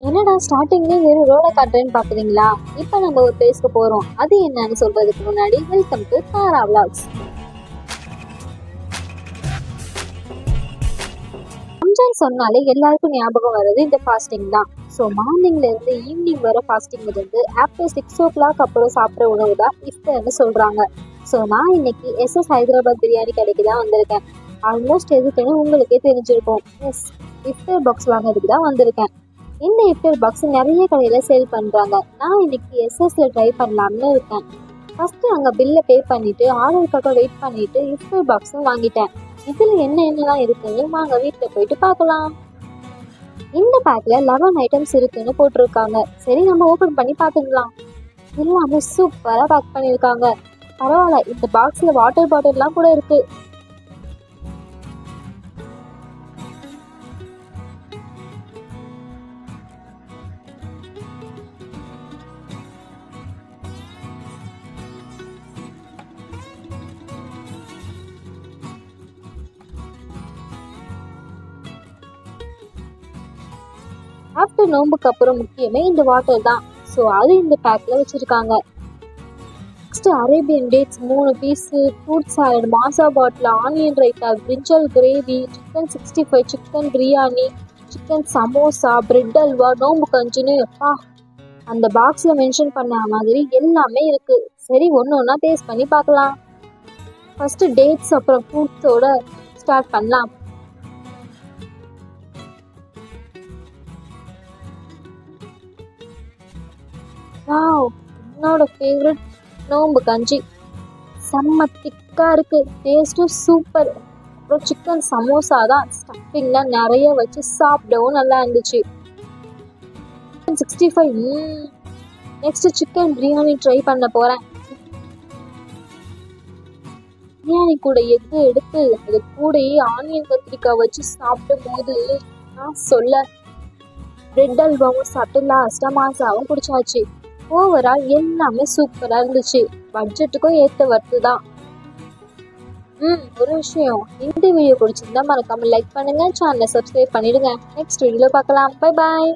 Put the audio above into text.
என்னடா ஸ்டார்டிங்ல வெறும் ரோட காட்டுறேன்னு பாக்குறீங்களா? இப்ப நம்ம ஒரு பிளேஸ்க்கு போறோம். அது என்னன்னு சொல்றதுக்கு முன்னாடி welcome to Tara vlogs. Ramzan சொன்னாலே எல்லாருக்கும் ஞாபகம் வர்றது இந்த ஃபாஸ்டிங் தான். ஸோ மார்னிங்ல இருந்து ஈவினிங் வர ஃபாஸ்டிங் இருந்து ஆஃப்டர் 6 o'clock அப்புறம் சாப்பிட்ற உணவு தான் இஃப்தர்னு சொல்றாங்க. ஸோ நான் இன்னைக்கு SS ஹைதராபாத் பிரியாணி கடைக்கு தான் வந்திருக்கேன். ஆல்மோஸ்ட் எதுக்குன்னு உங்களுக்கே தெரிஞ்சிருக்கும். எஸ், இஃப்தர் பாக்ஸ் வாங்குறதுக்கு தான் வந்திருக்கேன். இந்த இஃப்தர் பாக்ஸ் நிறைய கடையில சேல் பண்றாங்க. நான் இன்னைக்கு SSல ட்ரை பண்ணலாம்னு இருக்கேன். ஃபர்ஸ்ட் அங்க பில்ல பே பண்ணிட்டு ஆர்டருக்காக வெயிட் பண்ணிட்டு இஃப்தர் பாக்ஸும் வாங்கிட்டேன். இதுல என்னென்னலாம் இருக்குன்னு வாங்க வீட்டுல போயிட்டு பார்க்கலாம். இந்த பேக்ல 11 ஐட்டம்ஸ் இருக்குன்னு போட்டிருக்காங்க. சரி, நம்ம ஓபன் பண்ணி பார்த்துக்கலாம். எல்லாமே சூப்பரா பேக் பண்ணிருக்காங்க. பரவாயில்ல, இந்த பாக்ஸ்ல வாட்டர் பாட்டில்லாம் கூட இருக்கு. ஆஃப்டர் நோம்புக்கு அப்புறம் முக்கியமே இந்த வாட்டர் தான். ஸோ அது இந்த பேக்ல வச்சிருக்காங்க. Next Arabian dates 3 piece, fruit salad, Maaza bottle, onion raita, brinjal gravy, chicken 65, chicken biryani, chicken samosa, bread halwa, நோம்பு கஞ்சின்னு அப்பா அந்த பாக்ஸ்ல மென்ஷன் பண்ண மாதிரி எல்லாமே இருக்கு. சரி, ஒன்று ஒன்றா டேஸ்ட் பண்ணி பார்க்கலாம். ஃபர்ஸ்ட் டேட்ஸ் அப்புறம் ஃப்ரூட்ஸோட ஸ்டார்ட் பண்ணலாம். வாவ், என்னோட ஃபேவரட் நோம்பு கஞ்சி. செம்ம திக்கா இருக்கு, டேஸ்டும் சூப்பர். அப்புறம் சிக்கன் சமோசா தான் ஸ்டஃபிங்ல நிறைய வச்சு சாப்பிடவும் நல்லா இருந்துச்சு. 65. நெக்ஸ்ட் சிக்கன் பிரியாணி ட்ரை பண்ண போறேன். பிரியாணி கூட எக்கு எடுத்து அது கூடயே ஆனியன் கத்திரிக்காய் வச்சு சாப்பிடும் போது நான் சொல்ல பிரெட் அல்வாவும் சாப்பிட்டு லாஸ்டா மாசாவும் குடிச்சாச்சு. ஓவரால் எல்லாமே சூப்பரா இருந்துச்சு. பட்ஜெட்டுக்கும் ஏத்த வர்த்து தான். ஒரு விஷயம், இந்த வீடியோ பிடிச்சிருந்தா மறக்காம லைக் பண்ணுங்க, சேனலை சப்ஸ்கிரைப் பண்ணிடுங்க. நெக்ஸ்ட் வீடியோல பார்க்கலாம். Bye bye.